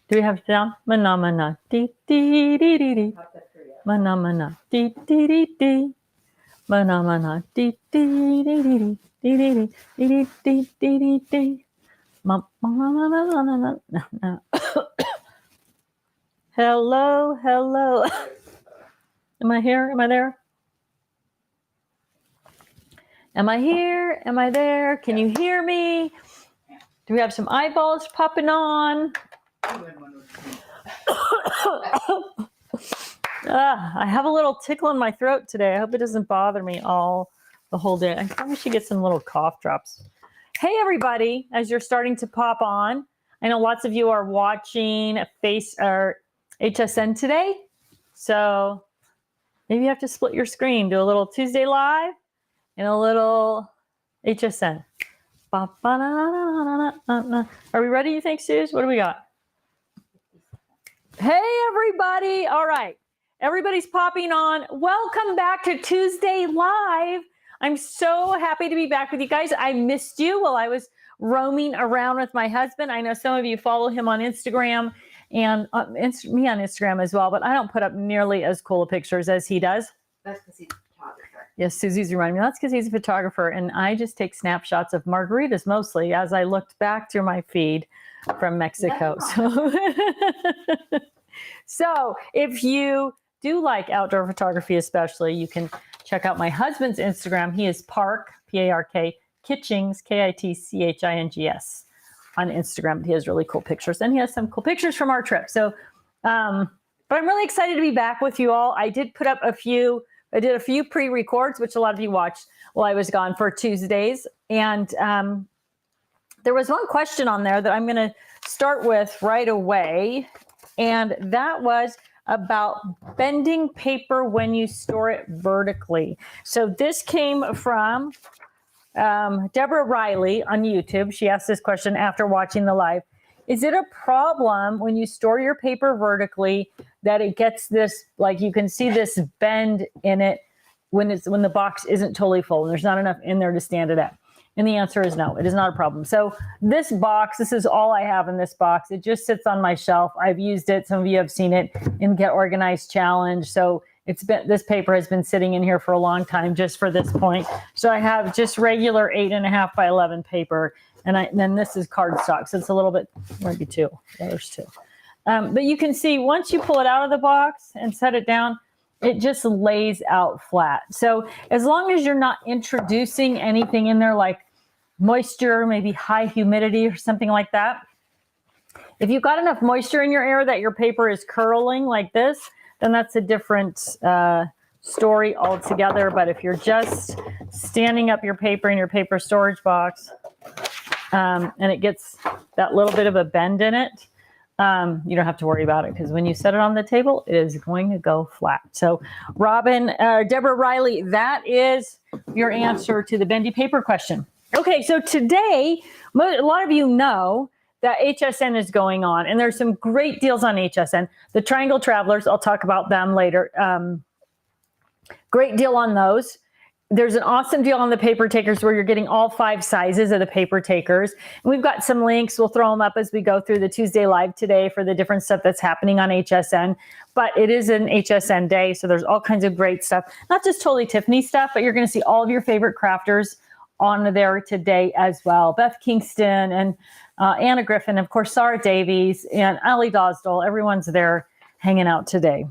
Do we have it down? Mana dee dee dee dee dee. Mana dee dee dee dee. Mana dee dee dee dee dee dee dee dee dee dee dee. Hello, hello. Am I here? Am I there? Am I here? Am I there? Can you hear me? Do we have some eyeballs popping on? I have a little tickle in my throat today. I hope it doesn't bother me the whole day. I probably should get some little cough drops. Hey, everybody, as you're starting to pop on, I know lots of you are watching HSN today. So maybe you have to split your screen, do a little Tuesday live and a little HSN. Are we ready, you think, Suze? What do we got? Hey, everybody. All right. Everybody's popping on. Welcome back to Tuesday Live. I'm so happy to be back with you guys. I missed you while I was roaming around with my husband. I know some of you follow him on Instagram and me on Instagram as well, but I don't put up nearly as cool pictures as he does. That's because he's a photographer. Yes, Susie's reminding me. That's because he's a photographer, and I just take snapshots of margaritas mostly as I looked back through my feed from Mexico. So if you do like outdoor photography especially, you can check out my husband's Instagram. He is Park, P-A-R-K, Kitchings, K-I-T-C-H-I-N-G-S on Instagram. He has really cool pictures, and he has some cool pictures from our trip. So, but I'm really excited to be back with you all. I did put up I did a few pre-records, which a lot of you watched while I was gone for Tuesdays. And there was one question on there that I'm going to start with right away. And that was about bending paper when you store it vertically. So this came from Deborah Riley on YouTube. She asked this question after watching the live. Is it a problem when you store your paper vertically that it gets this, like you can see this bend in it when the box isn't totally full and there's not enough in there to stand it up? And the answer is no, it is not a problem. So this box, this is all I have in this box. It just sits on my shelf. I've used it. Some of you have seen it in Get Organized Challenge. So this paper has been sitting in here for a long time just for this point. So I have just regular 8.5 by 11 paper. And then this is cardstock. So it's a little bit, maybe two. Yeah, there's two. But you can see once you pull it out of the box and set it down, it just lays out flat. So as long as you're not introducing anything in there like moisture, maybe high humidity or something like that. If you've got enough moisture in your air that your paper is curling like this, then that's a different story altogether. But if you're just standing up your paper in your paper storage box and it gets that little bit of a bend in it, you don't have to worry about it because when you set it on the table, it is going to go flat. So Deborah Riley, that is your answer to the bendy paper question. Okay, so today, a lot of you know that HSN is going on, and there's some great deals on HSN. The Triangle Travelers, I'll talk about them later. Great deal on those. There's an awesome deal on the paper takers where you're getting all 5 sizes of the paper takers. And we've got some links. We'll throw them up as we go through the Tuesday Live today for the different stuff that's happening on HSN. But it is an HSN day, so there's all kinds of great stuff. Not just totally Tiffany stuff, but you're going to see all of your favorite crafters on there today as well. Beth Kingston and Anna Griffin, of course, Sarah Davies and Ali Dosdall. Everyone's there hanging out today.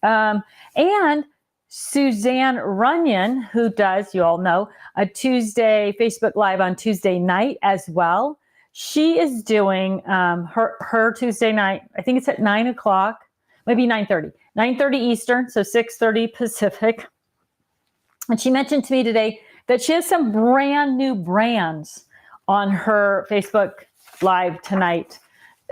And Suzanne Runyon, who does, you all know, a Tuesday Facebook Live on Tuesday night as well. She is doing her Tuesday night, I think it's at 9 o'clock, maybe 9:30. 9:30 Eastern, so 6:30 Pacific. And she mentioned to me today that she has some brand new brands on her Facebook Live tonight.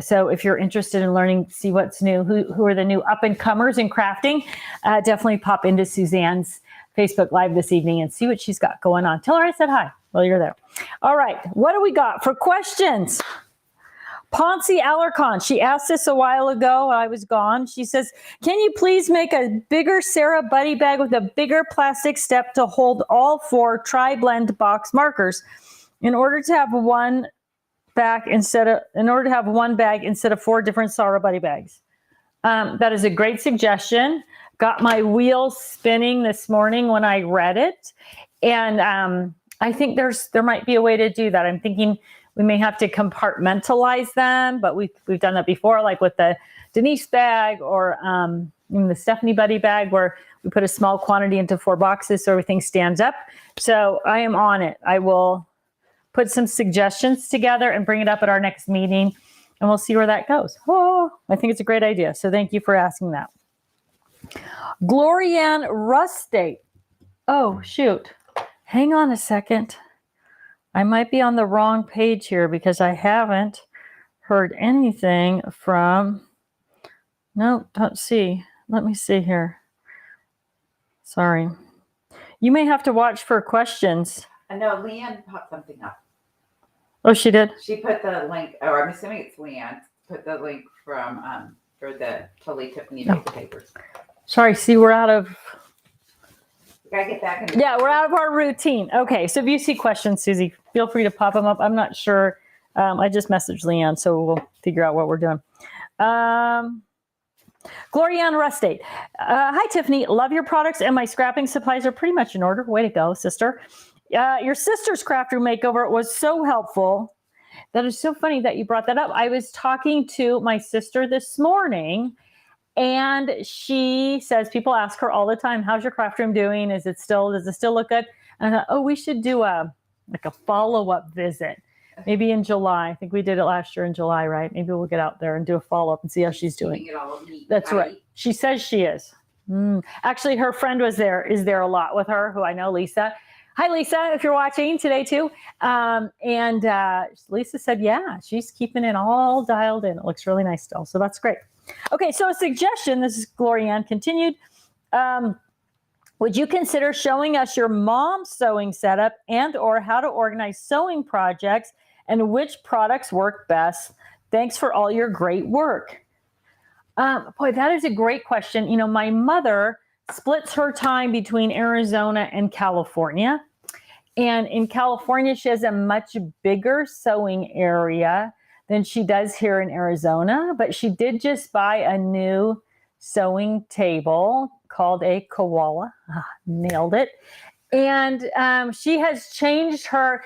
So if you're interested in learning, see what's new, who are the new up-and-comers in crafting, definitely pop into Suzanne's Facebook Live this evening and see what she's got going on. Tell her I said hi while you're there. All right, what do we got for questions? Ponce Alarcon, she asked this a while ago. I was gone. She says, can you please make a bigger Sarah Buddy bag with a bigger plastic step to hold all 4 tri-blend box markers? In order to have one back in order to have one bag instead of 4 different Sorrow Buddy bags. That is a great suggestion. Got my wheels spinning this morning when I read it. And I think there might be a way to do that. I'm thinking we may have to compartmentalize them, but we've done that before, like with the Denise bag or in the Stephanie Buddy bag, where we put a small quantity into 4 boxes so everything stands up. So I am on it. I will put some suggestions together and bring it up at our next meeting, and we'll see where that goes. Oh, I think it's a great idea. So thank you for asking that. Glorianne Rustate. Oh, shoot. Hang on a second. I might be on the wrong page here because I haven't heard anything from... No, don't see. Let me see here. Sorry. You may have to watch for questions. I know Leanne popped something up. Oh, she did? She put the link, or I'm assuming it's Leanne, put the link from for the totally Tiffany papers. Sorry, see, we're out of... We gotta get back in. Yeah, we're out of our routine. Okay, so if you see questions, Susie, feel free to pop them up. I'm not sure. I just messaged Leanne, so we'll figure out what we're doing. Glorianne Rustate. Hi, Tiffany. Love your products, and my scrapping supplies are pretty much in order. Way to go, sister. Your sister's craft room makeover was so helpful. That is so funny that you brought that up. I was talking to my sister this morning, and she says people ask her all the time, how's your craft room doing? Does it still look good? And I thought, oh, we should do a follow-up visit. Maybe in July. I think we did it last year in July, right? Maybe we'll get out there and do a follow-up and see how she's doing. That's right. She says she is. Actually, her friend is there a lot with her, who I know, Lisa. Hi, Lisa, if you're watching today too. Lisa said, yeah, she's keeping it all dialed in. It looks really nice still. So that's great. Okay, so a suggestion, this is Glorianne continued. Would you consider showing us your mom's sewing setup and or how to organize sewing projects and which products work best? Thanks for all your great work. Boy, that is a great question. You know, my mother splits her time between Arizona and California. And in California, she has a much bigger sewing area than she does here in Arizona. But she did just buy a new sewing table called a koala. Nailed it. And she has changed her...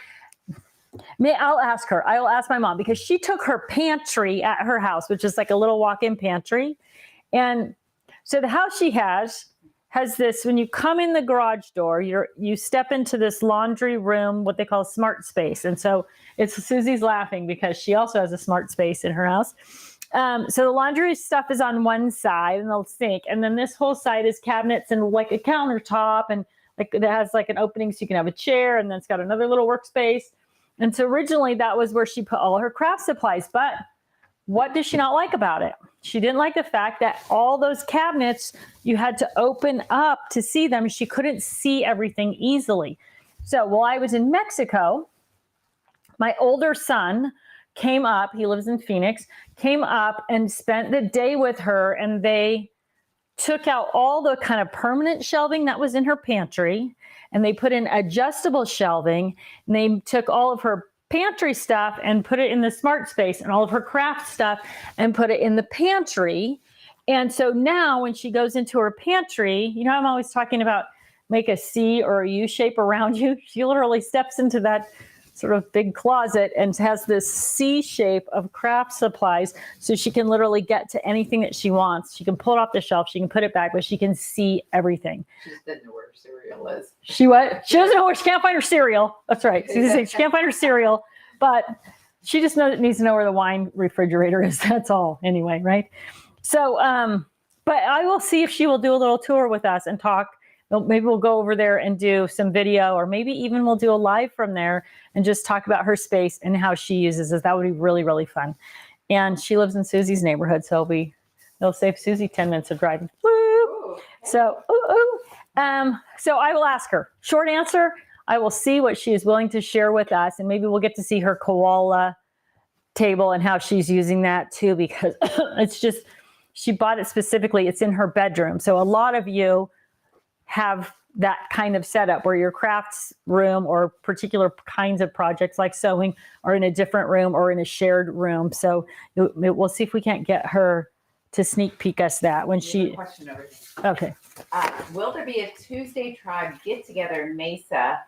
I'll ask her. I will ask my mom, because she took her pantry at her house, which is like a little walk-in pantry. And so the house she has this, when you come in the garage door, you step into this laundry room, what they call smart space. And so Susie's laughing because she also has a smart space in her house. So the laundry stuff is on one side and the sink. And then this whole side is cabinets and like a countertop, and like it has like an opening so you can have a chair, and then it's got another little workspace. And so originally that was where she put all her craft supplies. But what did she not like about it? She didn't like the fact that all those cabinets, you had to open up to see them. She couldn't see everything easily. So while I was in Mexico, my older son came up, he lives in Phoenix, came up and spent the day with her, and they took out all the kind of permanent shelving that was in her pantry, and they put in adjustable shelving, and they took all of her pantry stuff and put it in the smart space, and all of her craft stuff and put it in the pantry. And so now when she goes into her pantry, you know, I'm always talking about make a C or a U shape around you. She literally steps into that sort of big closet and has this C shape of craft supplies, so she can literally get to anything that she wants. She can pull it off the shelf, she can put it back, but she can see everything. She just doesn't know where her cereal is. She what? She doesn't know where she can't find her cereal. That's right. She can't find her cereal, but she just needs to know where the wine refrigerator is. That's all anyway, right? So, but I will see if she will do a little tour with us and talk. Maybe we'll go over there and do some video, or maybe even we'll do a live from there and just talk about her space and how she uses it. That would be really, really fun. And she lives in Susie's neighborhood, so it'll save Susie 10 minutes of driving. Woo! Ooh. So I will ask her. Short answer, I will see what she is willing to share with us, and maybe we'll get to see her koala table and how she's using that too, because it's just, she bought it specifically. It's in her bedroom. So a lot of you have that kind of setup where your crafts room or particular kinds of projects like sewing are in a different room or in a shared room. So we'll see if we can't get her to sneak peek us that when she. Question over here. Okay. Will there be a Tuesday Tribe get together in Mesa,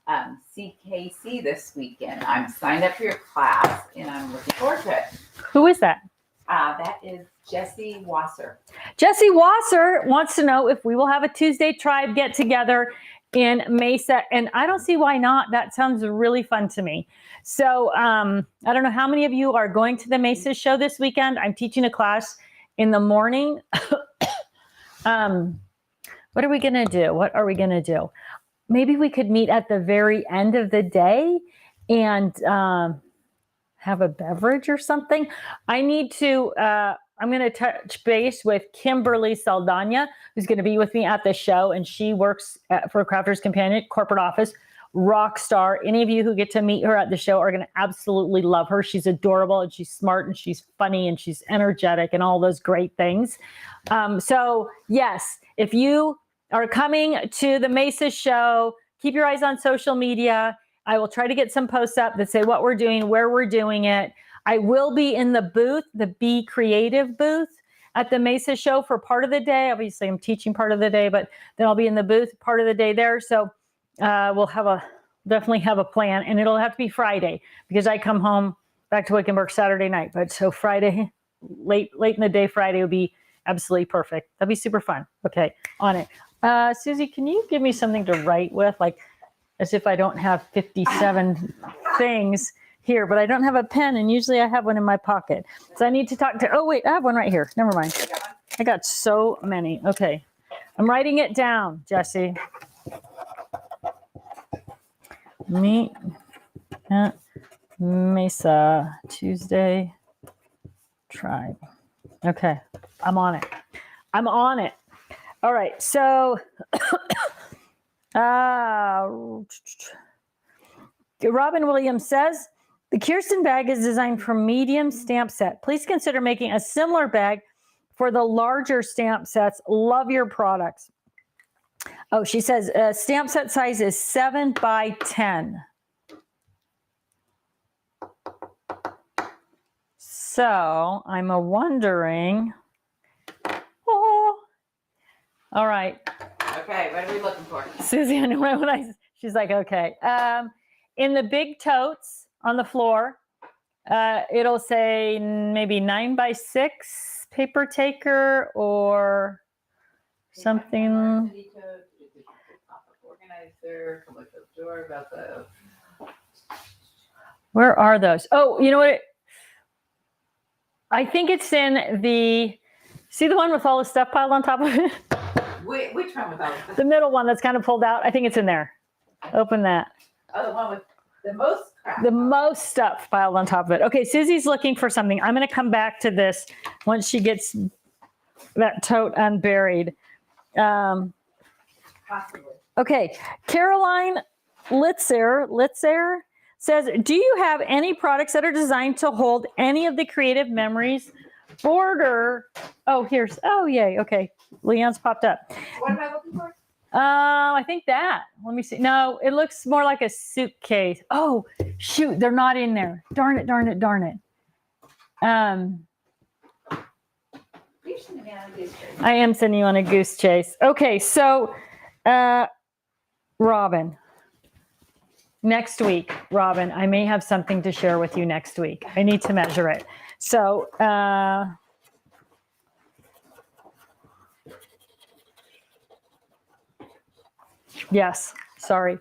CKC this weekend? I'm signed up for your class and I'm looking forward to it. Who is that? That is Jessie Wasser. Jessie Wasser wants to know if we will have a Tuesday Tribe get together in Mesa. And I don't see why not. That sounds really fun to me. So I don't know how many of you are going to the Mesa show this weekend. I'm teaching a class in the morning. What are we going to do? What are we going to do? Maybe we could meet at the very end of the day and have a beverage or something. I need to, I'm going to touch base with Kimberly Saldana, who's going to be with me at the show. And she works for Crafter's Companion corporate office, rock star. Any of you who get to meet her at the show are going to absolutely love her. She's adorable and she's smart and she's funny and she's energetic and all those great things. So yes, if you are coming to the Mesa show, keep your eyes on social media. I will try to get some posts up that say what we're doing, where we're doing it. I will be in the booth, the Be Creative booth at the Mesa show for part of the day. Obviously, I'm teaching part of the day, but then I'll be in the booth part of the day there. So we'll definitely have a plan, and it'll have to be Friday because I come home back to Wickenburg Saturday night. But so Friday, late in the day, Friday would be absolutely perfect. That'd be super fun. Okay, on it. Susie, can you give me something to write with? Like, as if I don't have 57 things here, but I don't have a pen, and usually I have one in my pocket. So I need to talk to, oh wait, I have one right here. Never mind. I got so many. Okay. I'm writing it down, Jessie. Meet at Mesa Tuesday Tribe. Okay. I'm on it. I'm on it. All right. So, Robin Williams says, the Kirsten bag is designed for medium stamp set. Please consider making a similar bag for the larger stamp sets. Love your products. Oh, she says stamp set size is 7 by 10. So I'm wondering. Oh, all right. Okay, what are we looking for? Susie, she's like, okay. In the big totes on the floor, it'll say maybe 9 by 6 paper taker or something. Where are those? Oh, you know what? I think it's in the, see the one with all the stuff piled on top of it? Which one with all the stuff? The middle one that's kind of pulled out. I think it's in there. Open that. Oh, the one with the most crap. The most stuff piled on top of it. Okay, Susie's looking for something. I'm going to come back to this once she gets that tote unburied. Possibly. Okay, Caroline Litzer says, do you have any products that are designed to hold any of the creative memories? Border. Oh, here's. Oh, yay. Okay, Leon's popped up. What am I looking for? I think that. Let me see. No, it looks more like a suitcase. Oh, shoot. They're not in there. Darn it, darn it, darn it. I am sending you on a goose chase. Okay, so Robin. Next week, Robin, I may have something to share with you next week. I need to measure it. So, yes, sorry.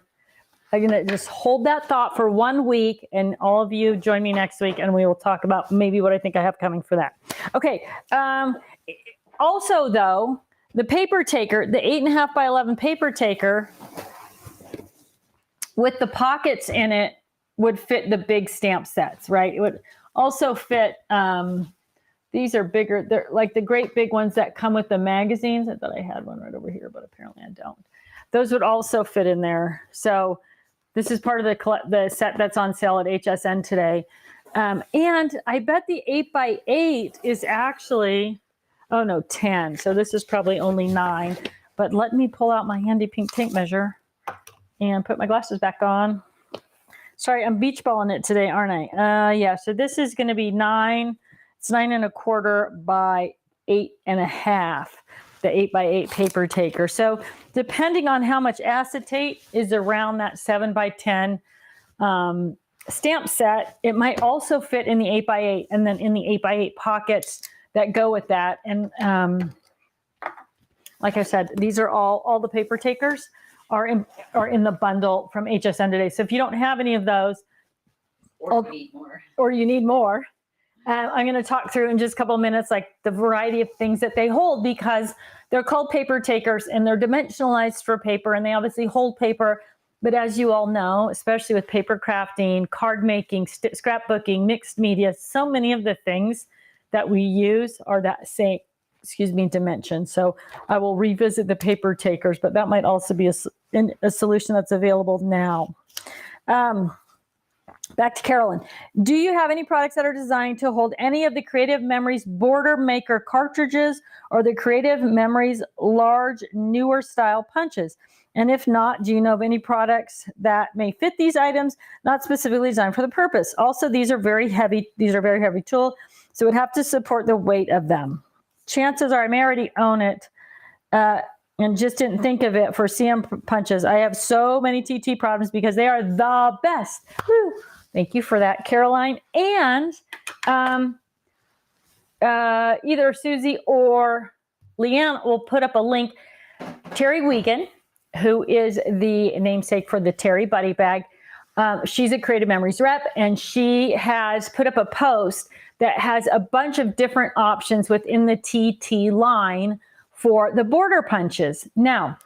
I'm going to just hold that thought for 1 week, and all of you join me next week, and we will talk about maybe what I think I have coming for that. Okay. Also, though, the paper taker, the 8.5 by 11 paper taker with the pockets in it would fit the big stamp sets, right? It would also fit, these are bigger. They're like the great big ones that come with the magazines. I thought I had one right over here, but apparently I don't. Those would also fit in there. So this is part of the set that's on sale at HSN today. And I bet the 8 by 8 is actually, oh no, 10. So this is probably only 9. But let me pull out my handy pink tape measure and put my glasses back on. Sorry, I'm beach balling it today, aren't I? Yeah, so this is going to be 9. It's 9 1/4 by 8 1/2, the 8 by 8 paper taker. So depending on how much acetate is around that 7 by 10 stamp set, it might also fit in the 8 by 8 and then in the 8 by 8 pockets that go with that. And like I said, these are all the paper takers are in the bundle from HSN today. So if you don't have any of those, Or you need more, I'm going to talk through in just a couple of minutes, like the variety of things that they hold, because they're called paper takers and they're dimensionalized for paper, and they obviously hold paper. But as you all know, especially with paper crafting, card making, scrapbooking, mixed media, so many of the things that we use are that same, dimension. So I will revisit the paper takers, but that might also be a solution that's available now. Back to Carolyn. Do you have any products that are designed to hold any of the Creative Memories Border Maker cartridges or the Creative Memories large, newer style punches? And if not, do you know of any products that may fit these items, not specifically designed for the purpose? Also, these are very heavy. These are very heavy tool, so it would have to support the weight of them. Chances are I may already own it and just didn't think of it for CM punches. I have so many TT problems because they are the best. Woo. Thank you for that, Caroline. And either Susie or Leanne will put up a link. Terry Wiegand, who is the namesake for the Terry Buddy Bag, she's a Creative Memories rep, and she has put up a post that has a bunch of different options within the TT line for the border punches. Now,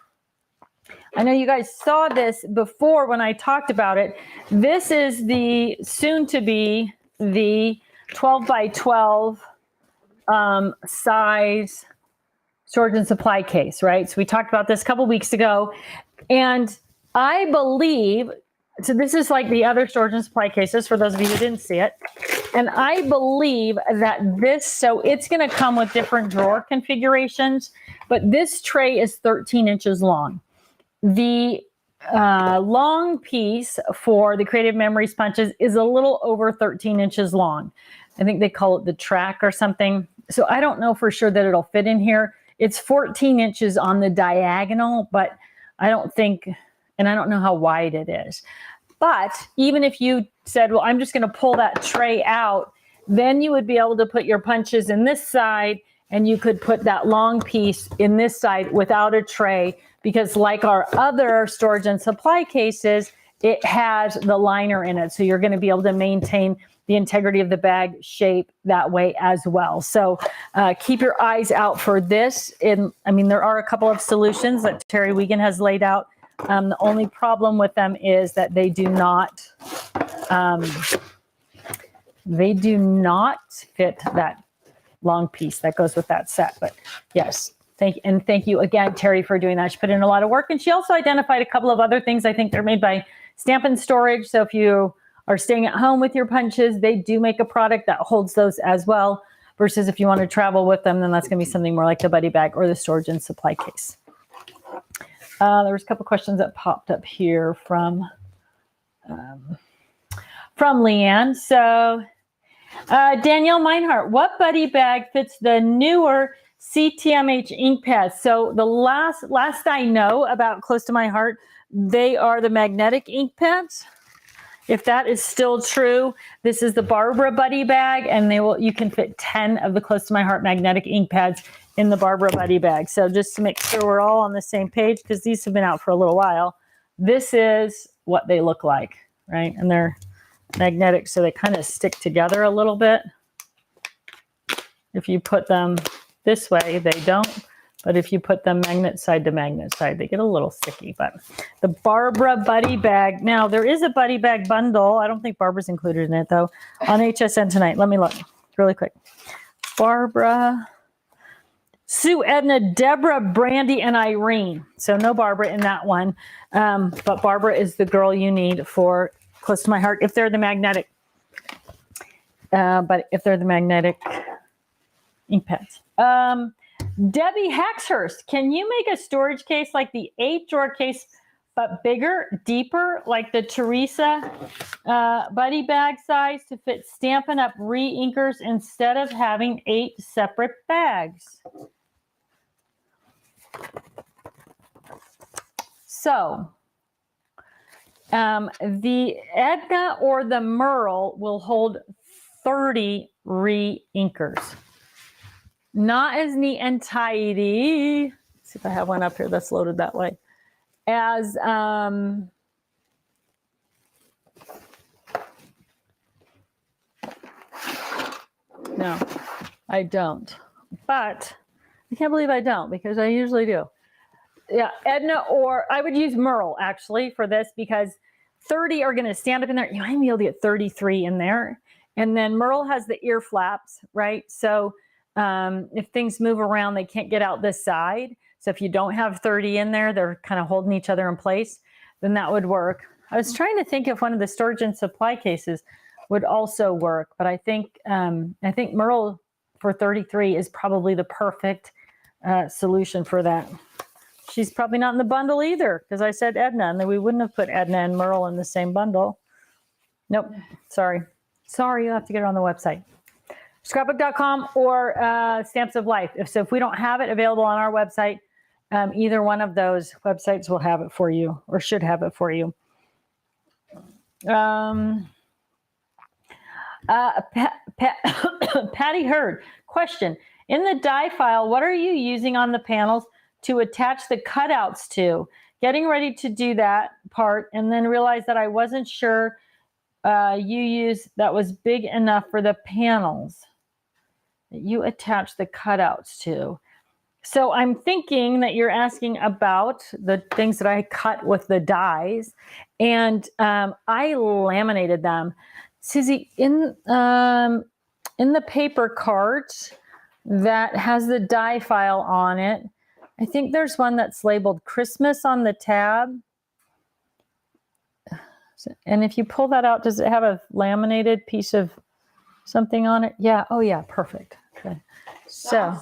I know you guys saw this before when I talked about it. This is the soon to be the 12 by 12 size storage and supply case, right? So we talked about this a couple weeks ago, and I believe, so this is like the other storage and supply cases for those of you who didn't see it. And I believe that this, so it's going to come with different drawer configurations, but this tray is 13 inches long. The long piece for the Creative Memories punches is a little over 13 inches long. I think they call it the track or something. So I don't know for sure that it'll fit in here. It's 14 inches on the diagonal, but I don't think, and I don't know how wide it is. But even if you said, well, I'm just going to pull that tray out, then you would be able to put your punches in this side, and you could put that long piece in this side without a tray, because like our other storage and supply cases, it has the liner in it. So you're going to be able to maintain the integrity of the bag shape that way as well. So keep your eyes out for this. I mean, there are a couple of solutions that Terry Wiegand has laid out. The only problem with them is that they do not fit that long piece that goes with that set. But yes, thank you again, Terry, for doing that. She put in a lot of work, and she also identified a couple of other things. I think they're made by Stampin' Storage. So if you are staying at home with your punches, they do make a product that holds those as well. Versus if you want to travel with them, then that's going to be something more like the Buddy Bag or the storage and supply case. There was a couple questions that popped up here from Leanne. So Danielle Meinhardt, what Buddy Bag fits the newer Ctmh ink pads? So the last I know about Close to My Heart, they are the magnetic ink pads. If that is still true, this is the Barbara Buddy Bag, and you can fit 10 of the Close to My Heart magnetic ink pads in the Barbara Buddy Bag. So just to make sure we're all on the same page, because these have been out for a little while, this is what they look like, right? And they're magnetic, so they kind of stick together a little bit. If you put them this way, they don't. But if you put them magnet side to magnet side, they get a little sticky. But the Barbara Buddy Bag. Now, there is a Buddy Bag bundle. I don't think Barbara's included in it, though, on HSN tonight. Let me look really quick. Barbara, Sue, Edna, Deborah, Brandy, and Irene. So no Barbara in that one. But Barbara is the girl you need for Close to My Heart if they're the magnetic. But if they're the magnetic ink pads. Debbie Hexhurst, can you make a storage case like the 8-drawer case, but bigger, deeper, like the Teresa buddy bag size to fit Stampin' Up! Re-inkers instead of having 8 separate bags? So, the Edna or the Merle will hold 30 re-inkers. Not as neat and tidy. Let's see if I have one up here that's loaded that way. As no, I don't. But I can't believe I don't, because I usually do. Yeah, Edna, or I would use Merle actually for this, because 30 are going to stand up in there. You might be able to get 33 in there. And then Merle has the ear flaps, right? So if things move around, they can't get out this side. So if you don't have 30 in there, they're kind of holding each other in place, then that would work. I was trying to think if one of the storage and supply cases would also work, but I think Merle for 33 is probably the perfect solution for that. She's probably not in the bundle either, because I said Edna, and then we wouldn't have put Edna and Merle in the same bundle. Nope, sorry. Sorry, you'll have to get it on the website. Scrapbook.com or Stamps of Life. If we don't have it available on our website, either one of those websites will have it for you, or should have it for you. Patty Hurd, question. In the die file, what are you using on the panels to attach the cutouts to? Getting ready to do that part, and then realized that I wasn't sure you used that was big enough for the panels that you attach the cutouts to. So I'm thinking that you're asking about the things that I cut with the dies, and I laminated them. Susie, in the paper cart that has the die file on it, I think there's one that's labeled Christmas on the tab. And if you pull that out, does it have a laminated piece of something on it? Yeah. Oh, yeah. Perfect. Okay. So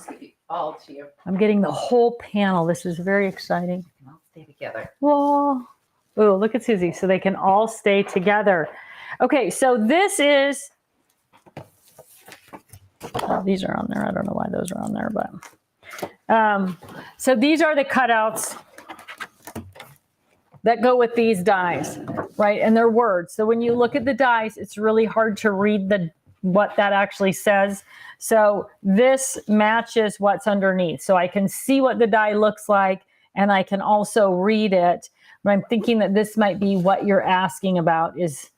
all to you. I'm getting the whole panel. This is very exciting. They can all stay together. Whoa. Oh, look at Susie. So they can all stay together. Okay. So this is, oh, these are on there. I don't know why those are on there, but so these are the cutouts that go with these dies, right? And they're words. So when you look at the dies, it's really hard to read what that actually says. So this matches what's underneath. So I can see what the die looks like, and I can also read it. But I'm thinking that this might be what you're asking about, is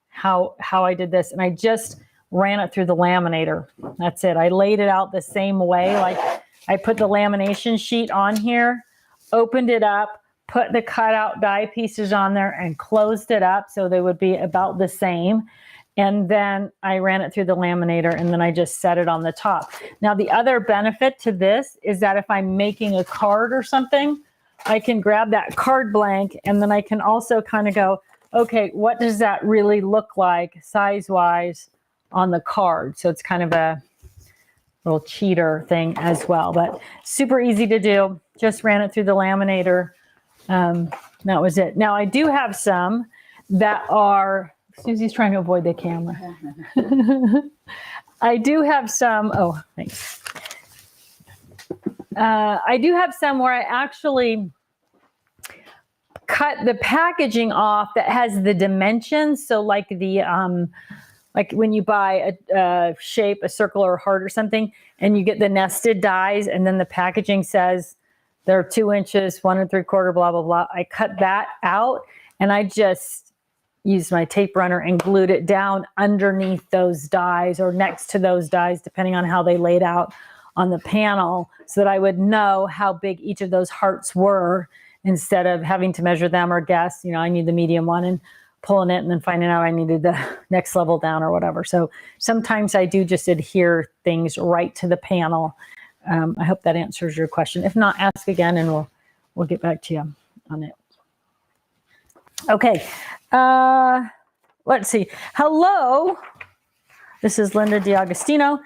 how I did this. And I just ran it through the laminator. That's it. I laid it out the same way. Like I put the lamination sheet on here, opened it up, put the cutout die pieces on there, and closed it up so they would be about the same. And then I ran it through the laminator, and then I just set it on the top. Now, the other benefit to this is that if I'm making a card or something, I can grab that card blank, and then I can also kind of go, okay, what does that really look like size-wise on the card? So it's kind of a little cheater thing as well, but super easy to do. Just ran it through the laminator. That was it. Now I do have some that are, Susie's trying to avoid the camera. I do have some, oh, thanks. I do have some where I actually cut the packaging off that has the dimensions. So like the, like when you buy a shape, a circle or a heart or something, and you get the nested dies, and then the packaging says they're 2 inches, 1 3/4, blah, blah, blah. I cut that out, and I just used my tape runner and glued it down underneath those dies or next to those dies, depending on how they laid out on the panel, so that I would know how big each of those hearts were, instead of having to measure them or guess, I need the medium one, and pulling it and then finding out I needed the next level down or whatever. So sometimes I do just adhere things right to the panel. I hope that answers your question. If not, ask again, and we'll get back to you on it. Okay. Let's see. Hello, This is Linda DiAgostino.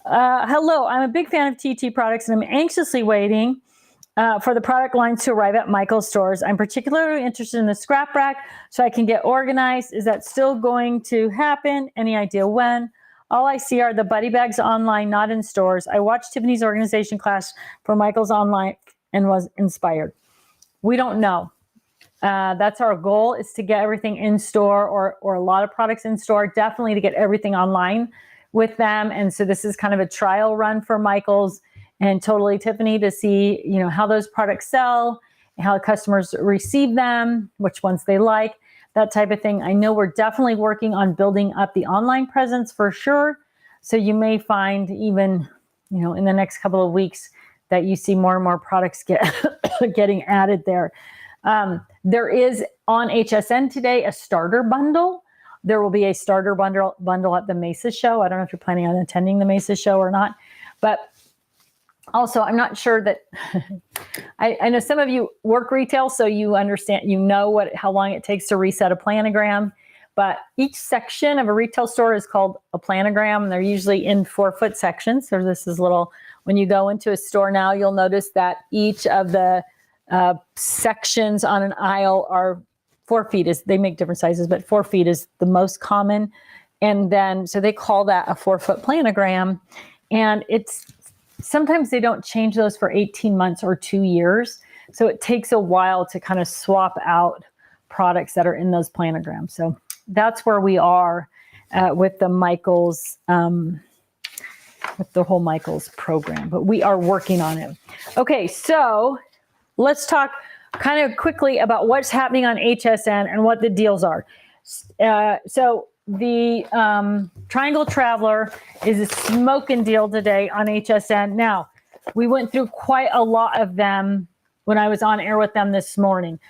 Hello, I'm a big fan of TT products and I'm anxiously waiting for the product lines to arrive at Michael's stores. I'm particularly interested in the scrap rack so I can get organized. Is that still going to happen? Any idea when? All I see are the buddy bags online, not in stores. I watched Tiffany's organization class for Michael's online and was inspired. We don't know. That's our goal, is to get everything in store or a lot of products in store, definitely to get everything online with them. And so this is kind of a trial run for Michael's and Totally Tiffany to see, you know, how those products sell, how customers receive them, which ones they like, that type of thing. I know we're definitely working on building up the online presence for sure. So you may find even, you know, in the next couple of weeks that you see more and more products getting added there. There is on HSN today a starter bundle. There will be a starter bundle at the Mesa show. I don't know if you're planning on attending the Mesa show or not, but also I'm not sure that I know some of you work retail, so you understand, you know how long it takes to reset a planogram. But each section of a retail store is called a planogram, and they're usually in 4-foot sections. So this is little. When you go into a store now, you'll notice that each of the sections on an aisle are 4 feet. They make different sizes, but 4 feet is the most common. And then, so they call that a 4-foot planogram. And it's, sometimes they don't change those for 18 months or 2 years. So it takes a while to kind of swap out products that are in those planograms. So that's where we are with the Michael's, with the whole Michael's program, but we are working on it. Okay, so let's talk kind of quickly about what's happening on HSN and what the deals are. So the Triangle Traveler is a smoking deal today on HSN. Now, we went through quite a lot of them when I was on air with them this morning.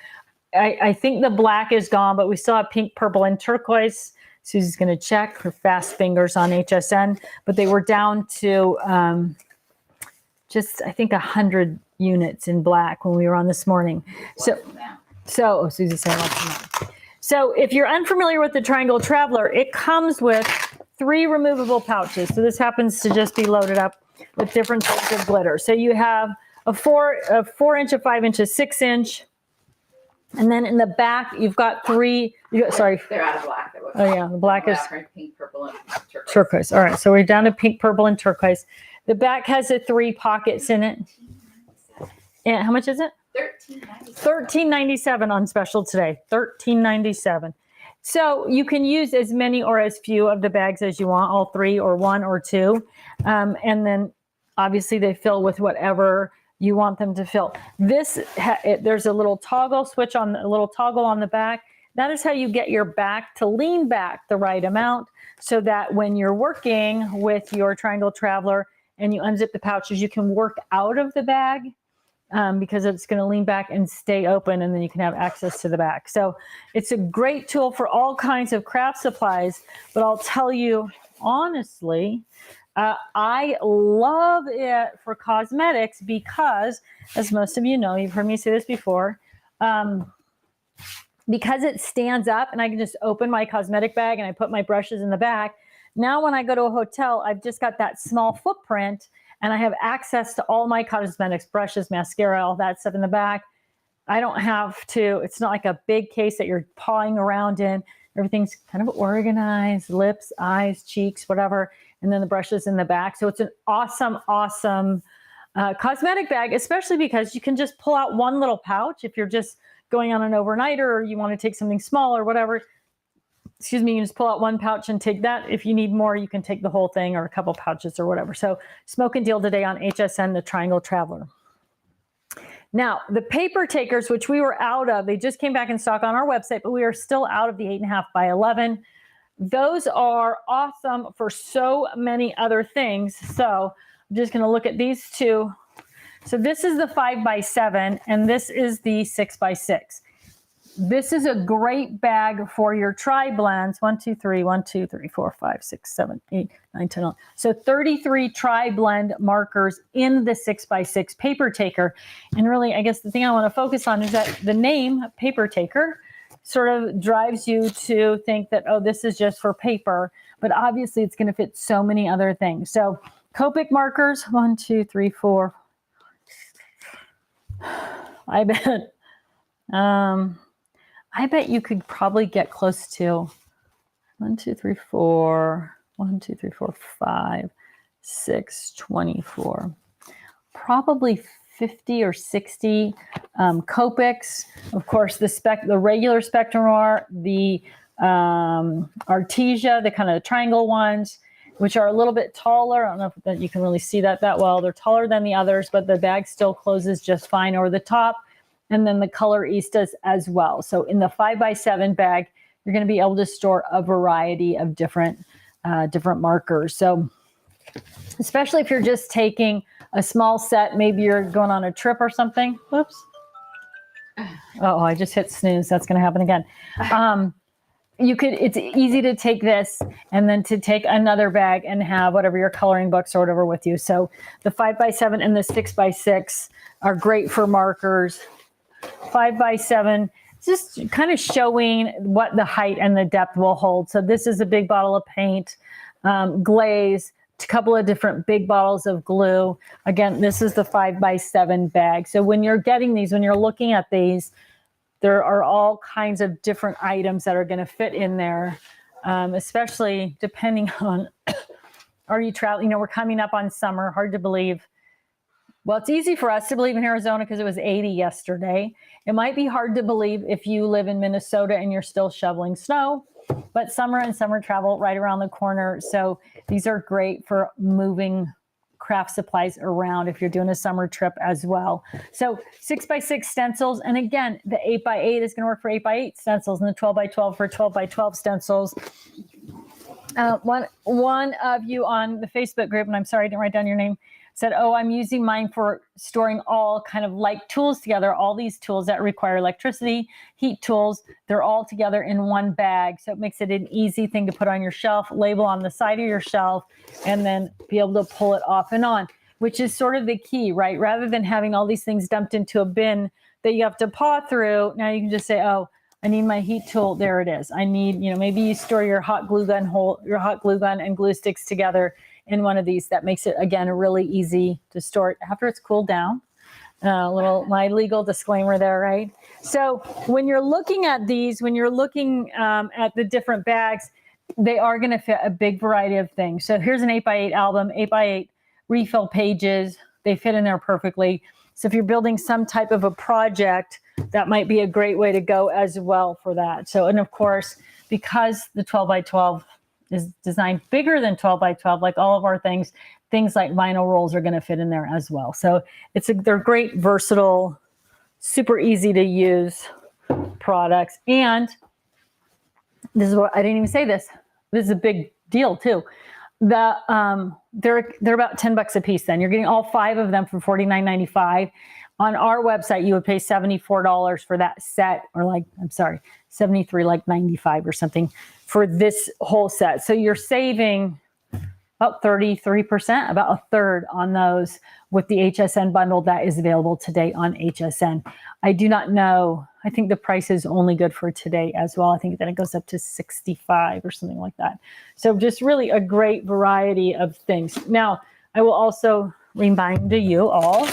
I think the black is gone, but we still have pink, purple, and turquoise. Susie's going to check her fast fingers on HSN, but they were down to just, I think, 100 units in black when we were on this morning. So Susie's saying less than that. So if you're unfamiliar with the Triangle Traveler, it comes with 3 removable pouches. So this happens to just be loaded up with different types of glitter. So you have a 4-inch, a 5-inch, a 6-inch. And then in the back, you've got 3. Sorry. They're out of black. Oh, yeah. The black is pink, purple, and turquoise. Turquoise. All right. So we're down to pink, purple, and turquoise. The back has the 3 pockets in it. And how much is it? $13.97 on special today. $13.97. So you can use as many or as few of the bags as you want, all 3 or 1 or 2. And then obviously they fill with whatever you want them to fill. There's a little toggle switch on a little toggle on the back. That is how you get your back to lean back the right amount so that when you're working with your Triangle Traveler and you unzip the pouches, you can work out of the bag because it's going to lean back and stay open, and then you can have access to the back. So it's a great tool for all kinds of craft supplies, but I'll tell you honestly, I love it for cosmetics because, as most of you know, you've heard me say this before, because it stands up and I can just open my cosmetic bag and I put my brushes in the back. Now when I go to a hotel, I've just got that small footprint and I have access to all my cosmetics, brushes, mascara, all that stuff in the back. I don't have to, it's not like a big case that you're pawing around in. Everything's kind of organized, lips, eyes, cheeks, whatever. And then the brushes in the back. So it's an awesome, awesome cosmetic bag, especially because you can just pull out one little pouch if you're just going on an overnighter or you want to take something small or whatever. Excuse me, you can just pull out one pouch and take that. If you need more, you can take the whole thing or a couple pouches or whatever. So smoking deal today on HSN, the Triangle Traveler. Now, the paper takers, which we were out of, they just came back in stock on our website, but we are still out of the 8.5 by 11. Those are awesome for so many other things. So I'm just going to look at these 2. So this is the 5 by 7, and this is the 6 by 6. This is a great bag for your tri-blends. 1, 2, 3, 1, 2, 3, 4, 5, 6, 7, 8, 9, 10, 11. So 33 tri-blend markers in the 6 by 6 paper taker. And really, I guess the thing I want to focus on is that the name paper taker sort of drives you to think that, oh, this is just for paper. but obviously it's going to fit so many other things. So Copic markers, 1, 2, 3, 4. I bet you could probably get close to 1, 2, 3, 4, 1, 2, 3, 4, 5, 6, 24. Probably 50 or 60 Copics. Of course, the regular Spectrum Noir, the Artesia, the kind of triangle ones, which are a little bit taller. I don't know if you can really see that well. They're taller than the others, but the bag still closes just fine over the top. And then the Color Istas as well. So in the 5x7 bag, you're going to be able to store a variety of different markers. So especially if you're just taking a small set, maybe you're going on a trip or something. Whoops. Oh, I just hit snooze. That's going to happen again. It's easy to take this and then to take another bag and have whatever your coloring books or whatever with you. So the 5x7 and the 6x6 are great for markers. 5x7, just kind of showing what the height and the depth will hold. So this is a big bottle of paint, glaze, a couple of different big bottles of glue. Again, this is the 5x7 bag. So when you're getting these, when you're looking at these, there are all kinds of different items that are going to fit in there, especially depending on, are you traveling? We're coming up on summer, hard to believe. Well, it's easy for us to believe in Arizona because it was 80 yesterday. It might be hard to believe if you live in Minnesota and you're still shoveling snow, but summer and summer travel right around the corner. So these are great for moving craft supplies around if you're doing a summer trip as well. So 6x6 stencils. And again, the 8x8 is going to work for 8x8 stencils and the 12x12 for 12x12 stencils. One of you on the Facebook group, and I'm sorry I didn't write down your name, said, oh, I'm using mine for storing all kind of like tools together, all these tools that require electricity, heat tools, they're all together in one bag. So it makes it an easy thing to put on your shelf, label on the side of your shelf, and then be able to pull it off and on, which is sort of the key, right? Rather than having all these things dumped into a bin that you have to paw through, now you can just say, oh, I need my heat tool. There it is. I need, maybe you store your hot glue gun and glue sticks together in one of these. That makes it, again, really easy to store it after it's cooled down. My legal disclaimer there, right? So when you're looking at these, when you're looking at the different bags, they are going to fit a big variety of things. So here's an 8x8 album, 8x8 refill pages. They fit in there perfectly. So if you're building some type of a project, that might be a great way to go as well for that. So, and of course, because the 12x12 is designed bigger than 12x12, like all of our things like vinyl rolls are going to fit in there as well. So they're great, versatile, super easy to use products. And this is what I didn't even say this. This is a big deal too. They're about $10 a piece. Then you're getting all 5 of them for $49.95. On our website, you would pay $74 for that set, or $73.95 or something for this whole set. So you're saving about 33%, about a third on those with the HSN bundle that is available today on HSN. I do not know. I think the price is only good for today as well. I think that it goes up to $65 or something like that. So just really a great variety of things. Now, I will also remind you all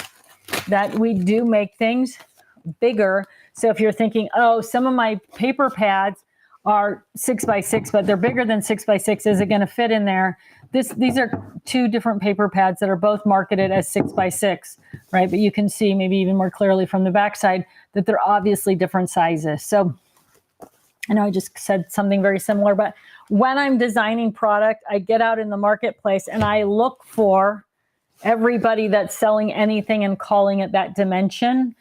that we do make things bigger. So if you're thinking, oh, some of my paper pads are 6x6, but they're bigger than 6x6, is it going to fit in there? These are 2 different paper pads that are both marketed as 6x6, right? But you can see maybe even more clearly from the backside that they're obviously different sizes. So I know I just said something very similar, but when I'm designing product, I get out in the marketplace and I look for everybody that's selling anything and calling it that dimension.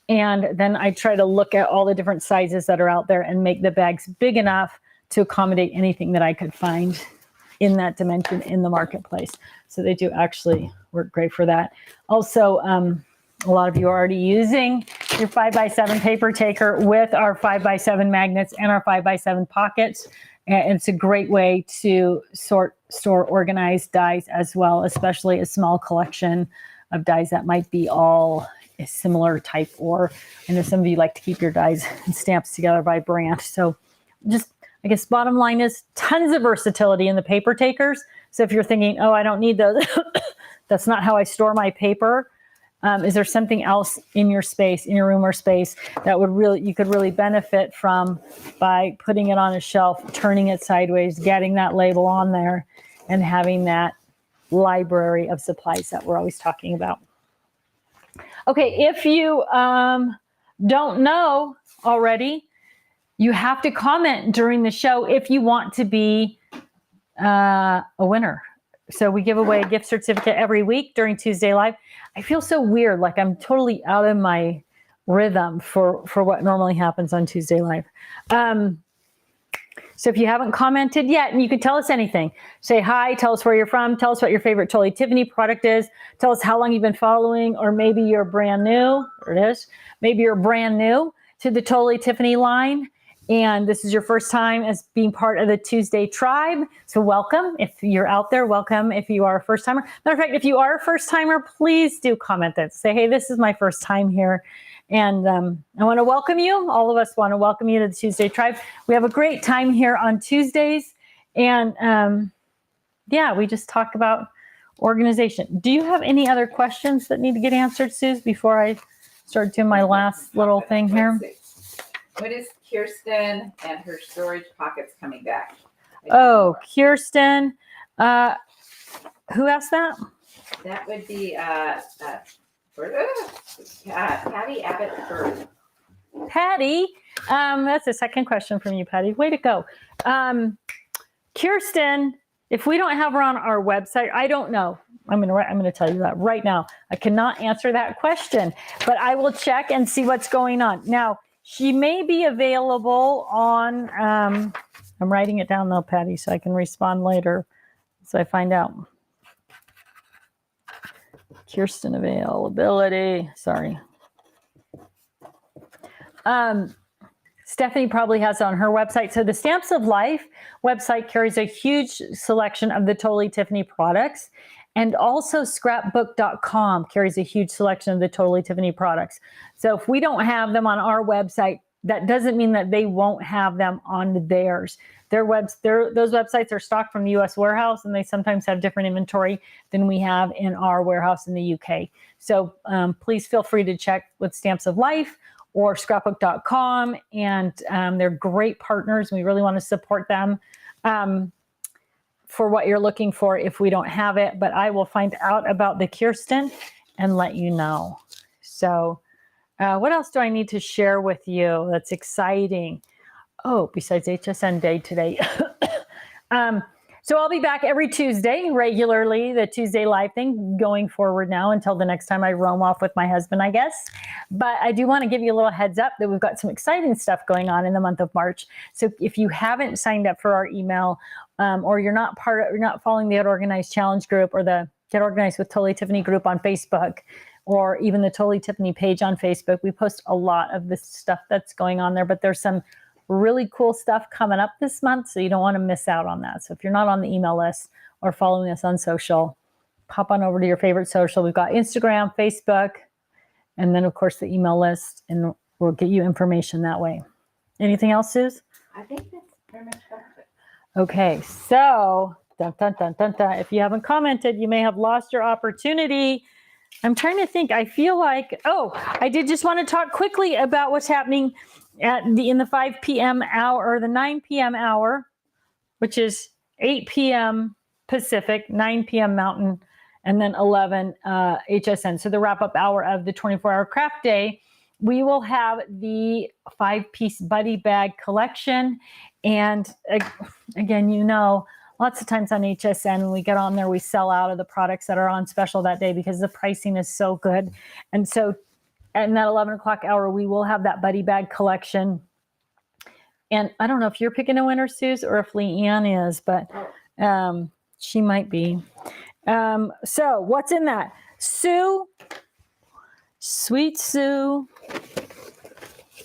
And then I try to look at all the different sizes that are out there and make the bags big enough to accommodate anything that I could find in that dimension in the marketplace. So they do actually work great for that. Also, a lot of you are already using your 5x7 paper taker with our 5x7 magnets and our 5x7 pockets. And it's a great way to store, organize dies as well, especially a small collection of dies that might be all a similar type, or I know some of you like to keep your dies and stamps together by brand. So just I guess bottom line is tons of versatility in the paper takers. So if you're thinking, oh, I don't need those, that's not how I store my paper. Is there something else in your space, in your room or space, that you could really benefit from by putting it on a shelf, turning it sideways, getting that label on there, and having that library of supplies that we're always talking about. Okay, if you don't know already, you have to comment during the show if you want to be a winner. So we give away a gift certificate every week during Tuesday Live. I feel so weird, like I'm totally out of my rhythm for what normally happens on Tuesday Live. So if you haven't commented yet, and you can tell us anything, say hi, tell us where you're from, tell us what your favorite Totally Tiffany product is, tell us how long you've been following, or maybe you're brand new, there it is, maybe you're brand new to the Totally Tiffany line, and this is your first time as being part of the Tuesday tribe. So welcome. If you're out there, welcome. If you are a first timer, matter of fact, if you are a first timer, please do comment that. Say, hey, this is my first time here. And I want to welcome you. All of us want to welcome you to the Tuesday tribe. We have a great time here on Tuesdays. And yeah, we just talk about organization. Do you have any other questions that need to get answered, Suze, before I start doing my last little thing here? When is Kirsten and her storage pockets coming back? Oh, Kirsten. Who asked that? That would be Patty Abbott Bird. Patty. That's the second question from you, Patty. Way to go. Kirsten, if we don't have her on our website, I don't know. I'm gonna tell you that right now. I cannot answer that question, but I will check and see what's going on. Now, she may be available on, I'm writing it down though, Patty, so I can respond later so I find out. Kirsten availability, sorry. Stephanie probably has it on her website. So the Stamps of Life website carries a huge selection of the Totally Tiffany products. And also scrapbook.com carries a huge selection of the Totally Tiffany products. So if we don't have them on our website, that doesn't mean that they won't have them on theirs. Those websites are stocked from the U.S. warehouse, and they sometimes have different inventory than we have in our warehouse in the UK. So please feel free to check with Stamps of Life or scrapbook.com, and they're great partners. We really want to support them for what you're looking for if we don't have it, but I will find out about the Kirsten and let you know. So what else do I need to share with you that's exciting? Oh, besides HSN Day today. So I'll be back every Tuesday, regularly, the Tuesday Live thing going forward now until the next time I roam off with my husband, I guess. But I do want to give you a little heads up that we've got some exciting stuff going on in the month of March. So if you haven't signed up for our email, or you're not following the Get Organized Challenge group or the Get Organized with Totally Tiffany group on Facebook, or even the Totally Tiffany page on Facebook, we post a lot of this stuff that's going on there, but there's some really cool stuff coming up this month, so you don't want to miss out on that. So if you're not on the email list or following us on social, pop on over to your favorite social. We've got Instagram, Facebook, and then of course the email list, and we'll get you information that way. Anything else, Suze? I think that's pretty much covered it. Okay, so dun, dun, dun, dun, dun. If you haven't commented, you may have lost your opportunity. I'm trying to think. I feel like, I did just want to talk quickly about what's happening in the 5 p.m. hour or the 9 p.m. hour, which is 8 p.m. Pacific, 9 p.m. Mountain, and then 11 HSN. So the wrap-up hour of the 24-hour craft day, we will have the 5-piece buddy bag collection. And again, lots of times on HSN, when we get on there, we sell out of the products that are on special that day because the pricing is so good. And so in that 11 o'clock hour, we will have that buddy bag collection. And I don't know if you're picking a winner, Suze, or if Leanne is, but she might be. So what's in that? Sue, sweet Sue.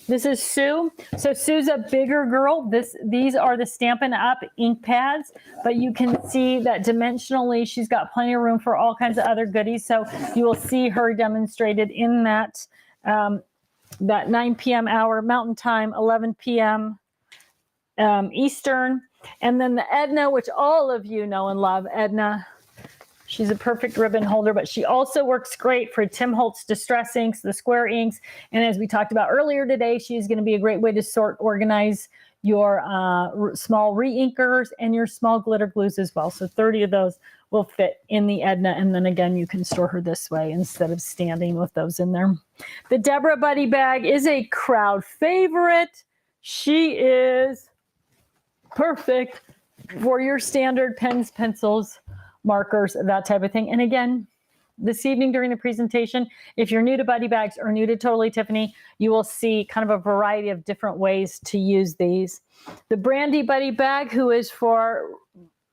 This is Sue. So Sue's a bigger girl. These are the Stampin' Up! Ink pads, but you can see that dimensionally she's got plenty of room for all kinds of other goodies. So you will see her demonstrated in that 9 p.m. hour Mountain Time, 11 p.m. Eastern. And then the Edna, which all of you know and love. Edna, she's a perfect ribbon holder, but she also works great for Tim Holtz Distress Inks, the square inks. And as we talked about earlier today, she's going to be a great way to organize your small re-inkers and your small glitter glues as well. So 30 of those will fit in the Edna. And then again, you can store her this way instead of standing with those in there. The Deborah Buddy bag is a crowd favorite. She is perfect for your standard pens, pencils, markers, that type of thing. And again, this evening during the presentation, if you're new to Buddy Bags or new to Totally Tiffany, you will see kind of a variety of different ways to use these. The Brandy Buddy bag, who is for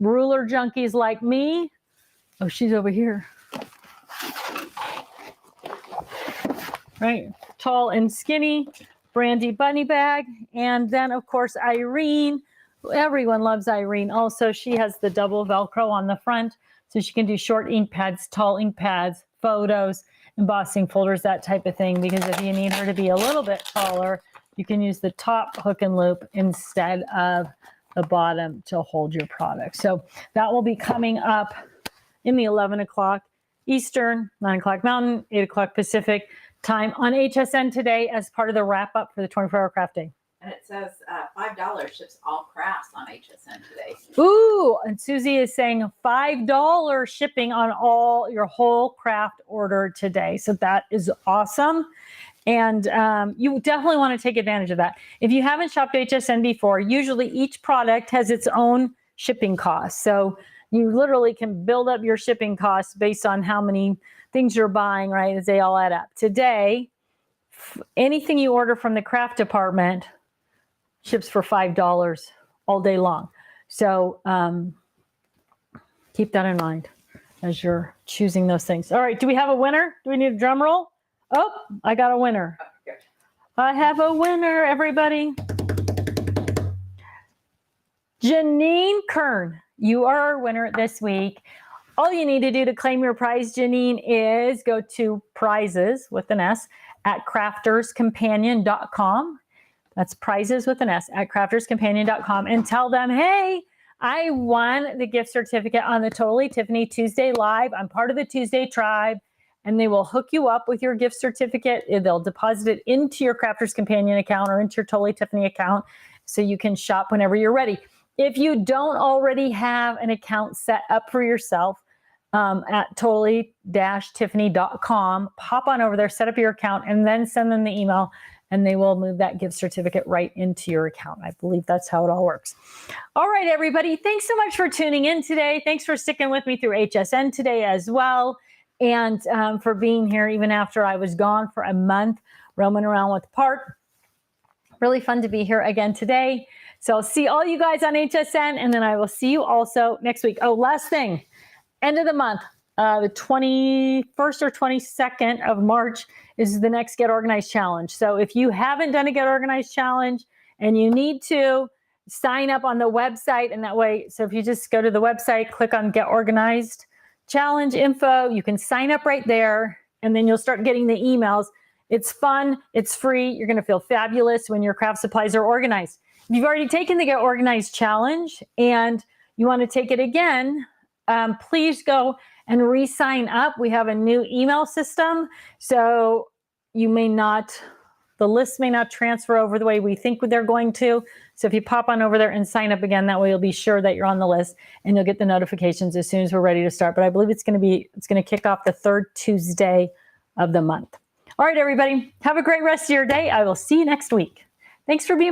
ruler junkies like me. Oh, she's over here. Right, tall and skinny, Brandy Bunny bag. And then, of course, Irene. Everyone loves Irene. Also, she has the double Velcro on the front. So she can do short ink pads, tall ink pads, photos, embossing folders, that type of thing. Because if you need her to be a little bit taller, you can use the top hook and loop instead of the bottom to hold your product. So that will be coming up in the 11 o'clock Eastern, 9 o'clock Mountain, 8 o'clock Pacific time on HSN today as part of the wrap up for the 24-hour craft day. And it says $5 ships all crafts on HSN today. Ooh, and Susie is saying $5 shipping on all your whole craft order today. So that is awesome. And you definitely want to take advantage of that. If you haven't shopped HSN before, usually each product has its own shipping costs. So you literally can build up your shipping costs based on how many things you're buying, right, as they all add up. Today, anything you order from the craft department ships for $5 all day long. So keep that in mind as you're choosing those things. All right, do we have a winner? Do we need a drum roll? Oh, I got a winner. Okay. I have a winner, everybody. Janine Kern, you are our winner this week. All you need to do to claim your prize, Janine, is go to prizes with an S at crafterscompanion.com. That's prizes with an S at crafterscompanion.com and tell them, hey, I won the gift certificate on the Totally Tiffany Tuesday Live. I'm part of the Tuesday Tribe, and they will hook you up with your gift certificate. They'll deposit it into your Crafters Companion account or into your Totally Tiffany account so you can shop whenever you're ready. If you don't already have an account set up for yourself at totally-tiffany.com, pop on over there, set up your account, and then send them the email, and they will move that gift certificate right into your account. I believe that's how it all works. All right, everybody. Thanks so much for tuning in today. Thanks for sticking with me through HSN today as well. And for being here even after I was gone for a month, roaming around with the park. Really fun to be here again today. So I'll see all you guys on HSN, and then I will see you also next week. Oh, last thing, end of the month, the 21st or 22nd of March is the next Get Organized Challenge. So if you haven't done a Get Organized Challenge and you need to, sign up on the website, and that way, so if you just go to the website, click on Get Organized Challenge info, you can sign up right there, and then you'll start getting the emails. It's fun, it's free, you're gonna feel fabulous when your craft supplies are organized. If you've already taken the Get Organized Challenge and you wanna take it again, please go and re-sign up. We have a new email system, so you may not, the list may not transfer over the way we think they're going to. So if you pop on over there and sign up again, that way you'll be sure that you're on the list and you'll get the notifications as soon as we're ready to start. But I believe it's going to kick off the third Tuesday of the month. All right, everybody, have a great rest of your day. I will see you next week. Thanks for being